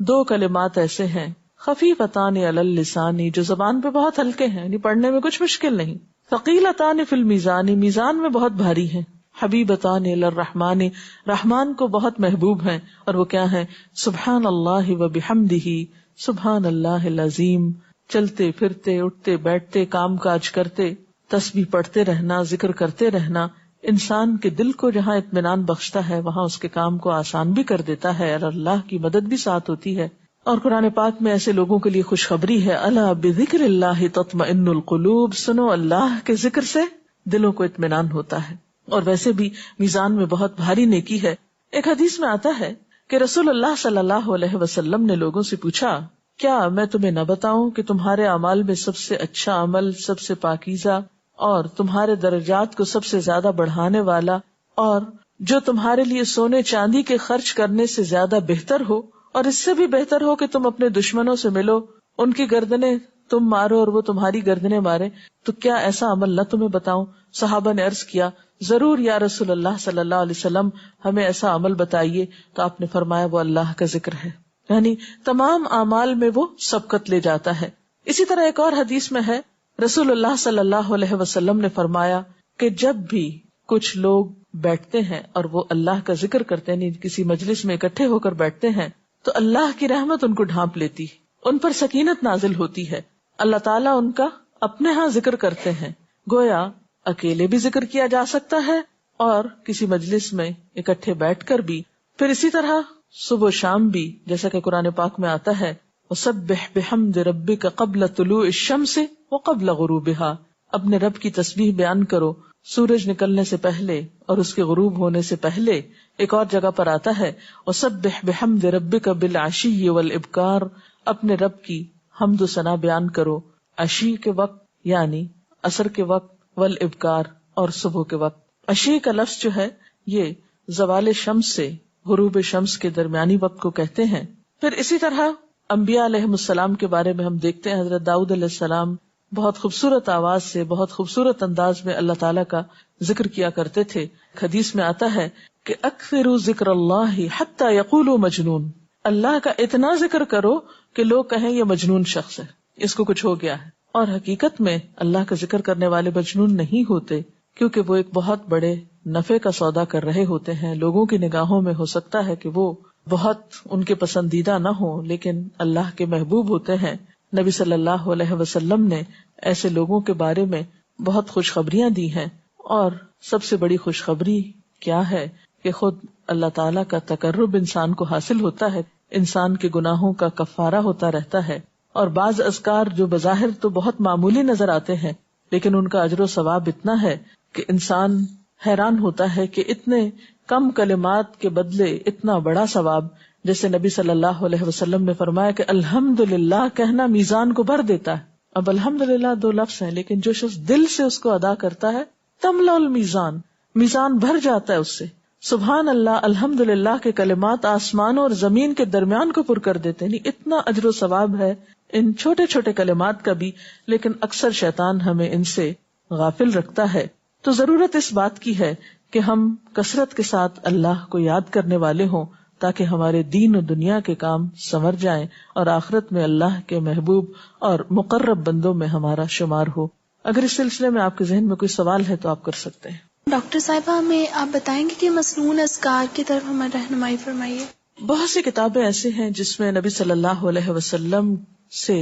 2 کلمات ایسے ہیں، خفیفتان علی اللسان، جو زبان پہ بہت ہلکے ہیں، یعنی پڑھنے میں کچھ مشکل نہیں، ثقیلتان فی المیزان، میزان میں بہت بھاری ہیں، حبیبتان الی الرحمن، رحمان کو بہت محبوب ہیں. اور وہ کیا ہیں؟ سبحان اللہ و بحمدہ، سبحان اللہ العظیم. چلتے پھرتے، اٹھتے بیٹھتے، کام کاج کرتے تسبیح پڑھتے رہنا، ذکر کرتے رہنا، انسان کے دل کو جہاں اطمینان بخشتا ہے وہاں اس کے کام کو آسان بھی کر دیتا ہے اور اللہ کی مدد بھی ساتھ ہوتی ہے. اور قرآن پاک میں ایسے لوگوں کے لیے خوشخبری ہے، الا بذکر اللہ تطمئن القلوب، سنو اللہ کے ذکر سے دلوں کو اطمینان ہوتا ہے. اور ویسے بھی میزان میں بہت بھاری نیکی ہے. ایک حدیث میں آتا ہے کہ رسول اللہ صلی اللہ علیہ وسلم نے لوگوں سے پوچھا، کیا میں تمہیں نہ بتاؤں کہ تمہارے اعمال میں سب سے اچھا عمل، سب سے پاکیزہ اور تمہارے درجات کو سب سے زیادہ بڑھانے والا، اور جو تمہارے لیے سونے چاندی کے خرچ کرنے سے زیادہ بہتر ہو، اور اس سے بھی بہتر ہو کہ تم اپنے دشمنوں سے ملو، ان کی گردنیں تم مارو اور وہ تمہاری گردنیں مارے، تو کیا ایسا عمل نہ تمہیں بتاؤں؟ صحابہ نے عرض کیا، ضرور یا رسول اللہ صلی اللہ علیہ وسلم، ہمیں ایسا عمل بتائیے. تو آپ نے فرمایا وہ اللہ کا ذکر ہے، یعنی تمام اعمال میں وہ سبقت لے جاتا ہے. اسی طرح ایک اور حدیث میں ہے، رسول اللہ صلی اللہ علیہ وسلم نے فرمایا کہ جب بھی کچھ لوگ بیٹھتے ہیں اور وہ اللہ کا ذکر کرتے ہیں، کسی مجلس میں اکٹھے ہو کر بیٹھتے ہیں، تو اللہ کی رحمت ان کو ڈھانپ لیتی، ان پر سکینت نازل ہوتی ہے. اللہ تعالیٰ ان کا اپنے ہاں ذکر کرتے ہیں. گویا اکیلے بھی ذکر کیا جا سکتا ہے اور کسی مجلس میں اکٹھے بیٹھ کر بھی. پھر اسی طرح صبح و شام بھی، جیسا کہ قرآن پاک میں آتا ہے، وَسَبِّحْ بِحَمْدِ رَبِّكَ قَبْلَ طُلُوعِ الشَّمْسِ وَقَبْلَ غُرُوبِهَا، اپنے رب کی تسبیح بیان کرو سورج نکلنے سے پہلے اور اس کے غروب ہونے سے پہلے. ایک اور جگہ پر آتا ہے وَسَبِّحْ بِحَمْدِ رَبِّكَ بِالْعَشِيِّ وَالْإِبْكَارِ، اپنے رب کی حمد و ثنا بیان کرو عشی کے وقت یعنی عصر کے وقت، والابکار اور صبح کے وقت. عشی کا لفظ جو ہے یہ زوال شمس سے غروب شمس کے درمیانی وقت کو کہتے ہیں. پھر اسی طرح انبیاء علیہ السلام کے بارے میں ہم دیکھتے ہیں، حضرت داؤد علیہ السلام بہت خوبصورت آواز سے، بہت خوبصورت انداز میں اللہ تعالیٰ کا ذکر کیا کرتے تھے. حدیث میں آتا ہے کہ اکثروا ذکر اللہ حتی یقولوا مجنون، اللہ کا اتنا ذکر کرو کہ لوگ کہیں یہ مجنون شخص ہے، اس کو کچھ ہو گیا ہے. اور حقیقت میں اللہ کا ذکر کرنے والے مجنون نہیں ہوتے، کیونکہ وہ ایک بہت بڑے نفع کا سودا کر رہے ہوتے ہیں. لوگوں کی نگاہوں میں ہو سکتا ہے کہ وہ بہت ان کے پسندیدہ نہ ہوں، لیکن اللہ کے محبوب ہوتے ہیں. نبی صلی اللہ علیہ وسلم نے ایسے لوگوں کے بارے میں بہت خوشخبریاں دی ہیں، اور سب سے بڑی خوشخبری کیا ہے کہ خود اللہ تعالیٰ کا تقرب انسان کو حاصل ہوتا ہے، انسان کے گناہوں کا کفارہ ہوتا رہتا ہے. اور بعض اذکار جو بظاہر تو بہت معمولی نظر آتے ہیں، لیکن ان کا اجر و ثواب اتنا ہے کہ انسان حیران ہوتا ہے کہ اتنے کم کلمات کے بدلے اتنا بڑا ثواب. جیسے نبی صلی اللہ علیہ وسلم نے فرمایا کہ الحمدللہ کہنا میزان کو بھر دیتا ہے. اب الحمدللہ دو لفظ ہیں، لیکن جو شخص دل سے اس کو ادا کرتا ہے تملا المیزان، میزان بھر جاتا ہے اس سے. سبحان اللہ، الحمدللہ کے کلمات آسمان اور زمین کے درمیان کو پر کر دیتے ہیں. اتنا اجر و ثواب ہے ان چھوٹے چھوٹے کلمات کا بھی، لیکن اکثر شیطان ہمیں ان سے غافل رکھتا ہے. تو ضرورت اس بات کی ہے کہ ہم کثرت کے ساتھ اللہ کو یاد کرنے والے ہوں، تاکہ ہمارے دین و دنیا کے کام سنور جائیں اور آخرت میں اللہ کے محبوب اور مقرب بندوں میں ہمارا شمار ہو. اگر اس سلسلے میں آپ کے ذہن میں کوئی سوال ہے تو آپ کر سکتے ہیں. ڈاکٹر صاحبہ، ہمیں آپ بتائیں گے کہ مسنون اذکار کی طرف ہمیں رہنمائی فرمائیے. بہت سی کتابیں ایسے ہیں جس میں نبی صلی اللہ علیہ وسلم سے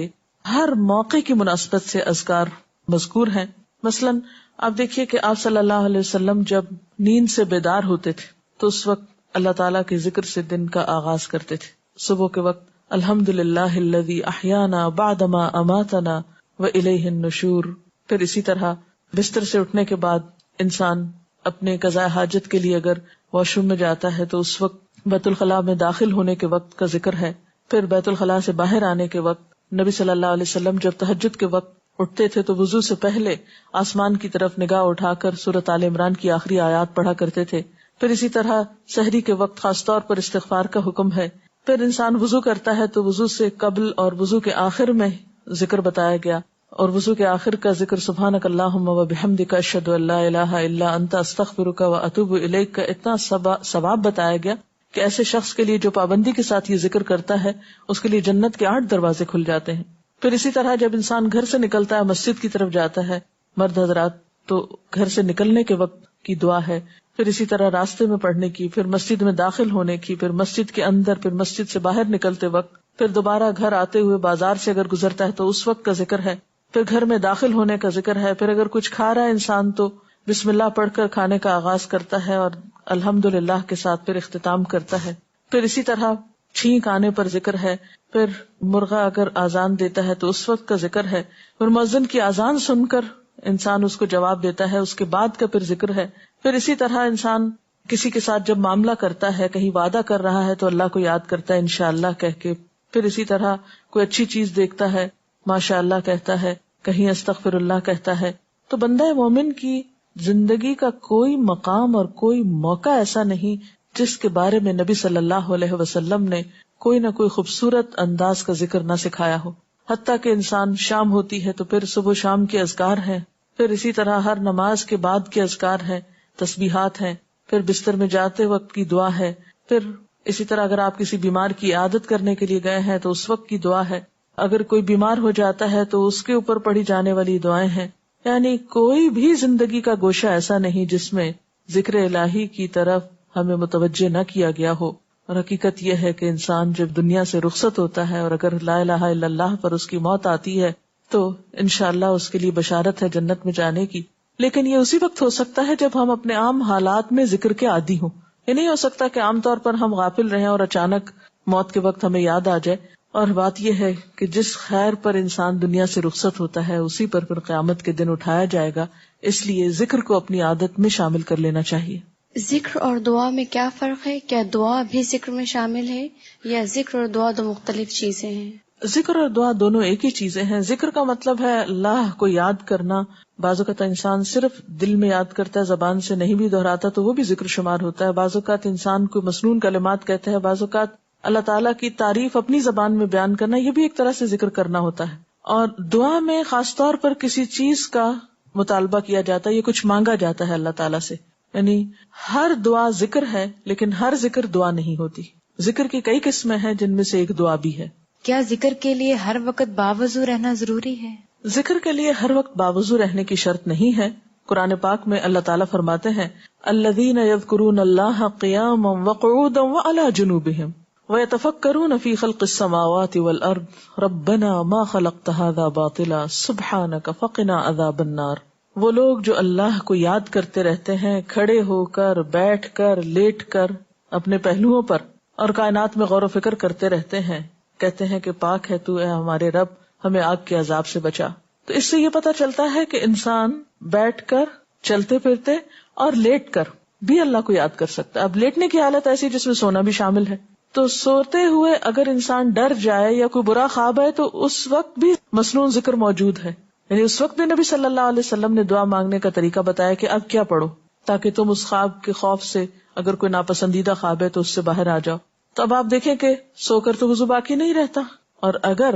ہر موقع کی مناسبت سے اذکار مذکور ہیں. مثلاً آپ دیکھیے کہ آپ صلی اللہ علیہ وسلم جب نیند سے بیدار ہوتے تھے تو اس وقت اللہ تعالیٰ کے ذکر سے دن کا آغاز کرتے تھے. صبح کے وقت الحمدللہ الذی احیانا بعدما اماتنا والیہ النشور. پھر اسی طرح بستر سے اٹھنے کے بعد انسان اپنے قضاء حاجت کے لیے اگر واش روم میں جاتا ہے تو اس وقت بیت الخلاء میں داخل ہونے کے وقت کا ذکر ہے. پھر بیت الخلاء سے باہر آنے کے وقت نبی صلی اللہ علیہ وسلم جب تہجد کے وقت اٹھتے تھے تو وضو سے پہلے آسمان کی طرف نگاہ اٹھا کر سورۃ آل عمران کی آخری آیات پڑھا کرتے تھے. پھر اسی طرح سحری کے وقت خاص طور پر استغفار کا حکم ہے. پھر انسان وضو کرتا ہے تو وضو سے قبل اور وضو کے آخر میں ذکر بتایا گیا، اور وضو کے آخر کا ذکر سبحانک اللہم و بحمدک اشہد ان لا الہ الا انت استغفرک و اتوب الیک کا اتنا ثواب بتایا گیا کہ ایسے شخص کے لیے جو پابندی کے ساتھ یہ ذکر کرتا ہے اس کے لیے جنت کے 8 دروازے کھل جاتے ہیں. پھر اسی طرح جب انسان گھر سے نکلتا ہے مسجد کی طرف جاتا ہے مرد حضرات تو گھر سے نکلنے کے وقت کی دعا ہے. پھر اسی طرح راستے میں پڑھنے کی، پھر مسجد میں داخل ہونے کی، پھر مسجد کے اندر، پھر مسجد سے باہر نکلتے وقت، پھر دوبارہ گھر آتے ہوئے بازار سے اگر گزرتا ہے تو اس وقت کا ذکر ہے. پھر گھر میں داخل ہونے کا ذکر ہے. پھر اگر کچھ کھا رہا ہے انسان تو بسم اللہ پڑھ کر کھانے کا آغاز کرتا ہے اور الحمدللہ کے ساتھ پھر اختتام کرتا ہے. پھر اسی طرح چھینک آنے پر ذکر ہے. پھر مرغا اگر آزان دیتا ہے تو اس وقت کا ذکر ہے. پھر مؤذن کی آزان سن کر انسان اس کو جواب دیتا ہے، اس کے بعد کا پھر ذکر ہے. پھر اسی طرح انسان کسی کے ساتھ جب معاملہ کرتا ہے، کہیں وعدہ کر رہا ہے تو اللہ کو یاد کرتا ہے انشاءاللہ کہہ کے. پھر اسی طرح کوئی اچھی چیز دیکھتا ہے ماشاءاللہ کہتا ہے، کہیں استغفر اللہ کہتا ہے. تو بندہ مومن کی زندگی کا کوئی مقام اور کوئی موقع ایسا نہیں جس کے بارے میں نبی صلی اللہ علیہ وسلم نے کوئی نہ کوئی خوبصورت انداز کا ذکر نہ سکھایا ہو. حتیٰ کہ انسان شام ہوتی ہے تو پھر صبح شام کے اذکار ہیں، پھر اسی طرح ہر نماز کے بعد کے اذکار ہیں، تسبیحات ہیں، پھر بستر میں جاتے وقت کی دعا ہے. پھر اسی طرح اگر آپ کسی بیمار کی عیادت کرنے کے لیے گئے ہیں تو اس وقت کی دعا ہے. اگر کوئی بیمار ہو جاتا ہے تو اس کے اوپر پڑھی جانے والی دعائیں ہیں. یعنی کوئی بھی زندگی کا گوشہ ایسا نہیں جس میں ذکر الہی کی طرف ہمیں متوجہ نہ کیا گیا ہو. اور حقیقت یہ ہے کہ انسان جب دنیا سے رخصت ہوتا ہے اور اگر لا الہ الا اللہ پر اس کی موت آتی ہے تو انشاءاللہ اس کے لیے بشارت ہے جنت میں جانے کی. لیکن یہ اسی وقت ہو سکتا ہے جب ہم اپنے عام حالات میں ذکر کے عادی ہوں. یہ نہیں ہو سکتا کہ عام طور پر ہم غافل رہیں اور اچانک موت کے وقت ہمیں یاد آ جائے. اور بات یہ ہے کہ جس خیر پر انسان دنیا سے رخصت ہوتا ہے اسی پر پھر قیامت کے دن اٹھایا جائے گا. اس لیے ذکر کو اپنی عادت میں شامل کر لینا چاہیے. ذکر اور دعا میں کیا فرق ہے؟ کیا دعا بھی ذکر میں شامل ہے یا ذکر اور دعا دو مختلف چیزیں ہیں؟ ذکر اور دعا دونوں ایک ہی چیزیں ہیں. ذکر کا مطلب ہے اللہ کو یاد کرنا. بعض اوقات انسان صرف دل میں یاد کرتا ہے، زبان سے نہیں بھی دہراتا تو وہ بھی ذکر شمار ہوتا ہے. بعض اوقات انسان کو مسنون کلمات کہتے ہیں. بعض اوقات اللہ تعالیٰ کی تعریف اپنی زبان میں بیان کرنا، یہ بھی ایک طرح سے ذکر کرنا ہوتا ہے. اور دعا میں خاص طور پر کسی چیز کا مطالبہ کیا جاتا ہے، یہ کچھ مانگا جاتا ہے اللہ تعالیٰ سے. یعنی ہر دعا ذکر ہے لیکن ہر ذکر دعا نہیں ہوتی. ذکر کی کئی قسمیں ہیں جن میں سے ایک دعا بھی ہے. کیا ذکر کے لیے ہر وقت باوضو رہنا ضروری ہے؟ ذکر کے لیے ہر وقت باوضو رہنے کی شرط نہیں ہے. قرآن پاک میں اللہ تعالیٰ فرماتے ہیں الذین یذکرون اللہ قیاما وقعودا وعلی جنوبہم وَيَتَفَكَّرُونَ فِي خَلْقِ السَّمَاوَاتِ وَالْأَرْضِ رَبَّنَا مَا خَلَقْتَ هَذَا بَاطِلًا سُبْحَانَكَ فَقِنَا عَذَابَ النَّارِ. وہ لوگ جو اللہ کو یاد کرتے رہتے ہیں کھڑے ہو کر، بیٹھ کر، لیٹ کر، اپنے پہلوؤں پر، اور کائنات میں غور و فکر کرتے رہتے ہیں، کہتے ہیں کہ پاک ہے تو اے ہمارے رب، ہمیں آگ کے عذاب سے بچا. تو اس سے یہ پتہ چلتا ہے کہ انسان بیٹھ کر، چلتے پھرتے اور لیٹ کر بھی اللہ کو یاد کر سکتا ہے. اب لیٹنے کی حالت ایسی جس میں سونا بھی شامل ہے. تو سوتے ہوئے اگر انسان ڈر جائے یا کوئی برا خواب ہے تو اس وقت بھی مسنون ذکر موجود ہے. یعنی اس وقت بھی نبی صلی اللہ علیہ وسلم نے دعا مانگنے کا طریقہ بتایا کہ اب کیا پڑھو تاکہ تم اس خواب کے خوف سے، اگر کوئی ناپسندیدہ خواب ہے تو اس سے باہر آ جاؤ. تو اب آپ دیکھیں کہ سو کر تو وضو باقی نہیں رہتا. اور اگر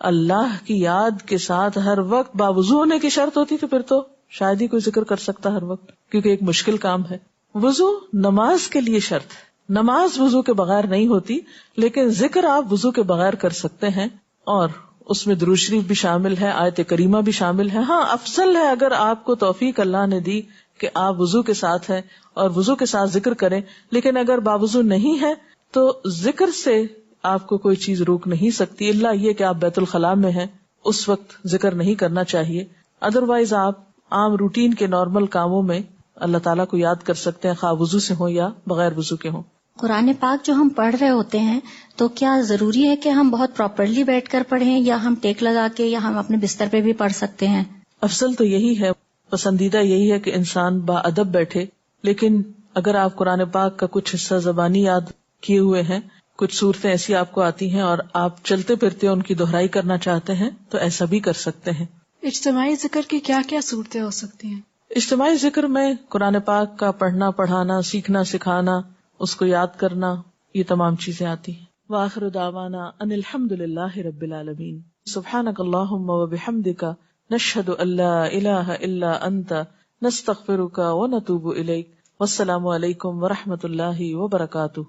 اللہ کی یاد کے ساتھ ہر وقت باوضو ہونے کی شرط ہوتی تو پھر تو شاید ہی کوئی ذکر کر سکتا ہر وقت، کیونکہ ایک مشکل کام ہے. وضو نماز کے لیے شرط ہے. نماز وضو کے بغیر نہیں ہوتی، لیکن ذکر آپ وضو کے بغیر کر سکتے ہیں، اور اس میں درود شریف بھی شامل ہے، آیت کریمہ بھی شامل ہے. ہاں افضل ہے اگر آپ کو توفیق اللہ نے دی کہ آپ وضو کے ساتھ ہیں اور وضو کے ساتھ ذکر کریں. لیکن اگر باوضو نہیں ہے تو ذکر سے آپ کو کوئی چیز روک نہیں سکتی، الا یہ کہ آپ بیت الخلاء میں ہیں، اس وقت ذکر نہیں کرنا چاہیے. ادروائز آپ عام روٹین کے نارمل کاموں میں اللہ تعالیٰ کو یاد کر سکتے ہیں، خواہ وضو سے ہوں یا بغیر وضو کے ہوں. قرآن پاک جو ہم پڑھ رہے ہوتے ہیں تو کیا ضروری ہے کہ ہم بہت پراپرلی بیٹھ کر پڑھیں یا ہم ٹیک لگا کے یا ہم اپنے بستر پہ بھی پڑھ سکتے ہیں؟ افضل تو یہی ہے، پسندیدہ یہی ہے کہ انسان با ادب بیٹھے. لیکن اگر آپ قرآن پاک کا کچھ حصہ زبانی یاد کیے ہوئے ہیں، کچھ صورتیں ایسی آپ کو آتی ہیں اور آپ چلتے پھرتے ان کی دہرائی کرنا چاہتے ہیں تو ایسا بھی کر سکتے ہیں. اجتماعی ذکر کی کیا کیا صورتیں ہو سکتی ہیں؟ اجتماعی ذکر میں قرآن پاک کا پڑھنا، پڑھانا، سیکھنا، سکھانا، اس کو یاد کرنا، یہ تمام چیزیں آتی ہیں. وآخر دعوانا ان الحمد للہ رب العالمین. سبحانک اللہم وبحمدک نشہد ان لا الہ الا انت نستغفرک ونتوب الیک. والسلام علیکم ورحمۃ اللہ وبرکاتہ.